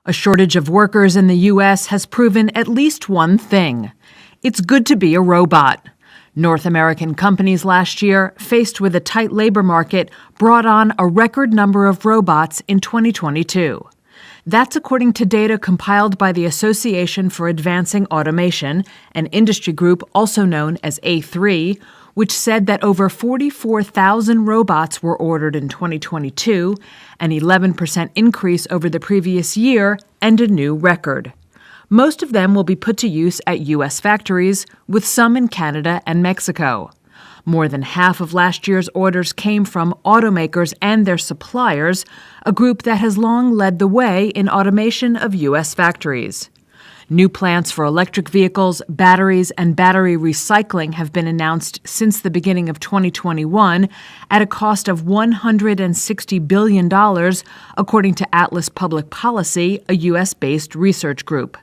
A shortage of workers in the U.S. has proven at least one thing. It's good to be a robot. North American companies last year, faced with a tight labor market, brought on a record number of robots in 2022. That's according to data compiled by the Association for Advancing Automation, an industry group also known as A3, which said that over 44,000 robots were ordered in 2022, an 11% increase over the previous year and a new record. Most of them will be put to use at U.S. factories, with some in Canada and Mexico. More than half of last year's orders came from automakers and their suppliers, a group that has long led the way in automation of U.S. factories. New plants for electric vehicles, batteries, and battery recycling have been announced since the beginning of 2021 at a cost of $160 billion, according to Atlas Public Policy, a U.S.-based research group.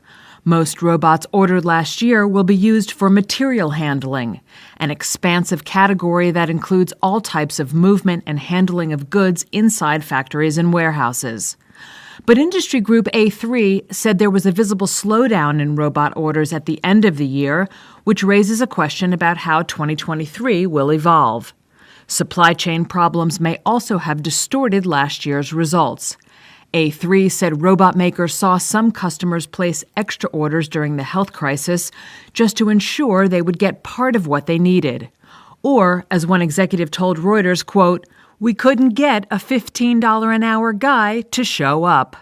Most robots ordered last year will be used for material handling, an expansive category that includes all types of movement and handling of goods inside factories and warehouses. But industry group A3 said there was a visible slowdown in robot orders at the end of the year, which raises a question about how 2023 will evolve. Supply chain problems may also have distorted last year's results. A3 said robot makers saw some customers place extra orders during the health crisis just to ensure they would get part of what they needed. Or, as one executive told Reuters, quote, "We couldn't get a $15 an hour guy to show up."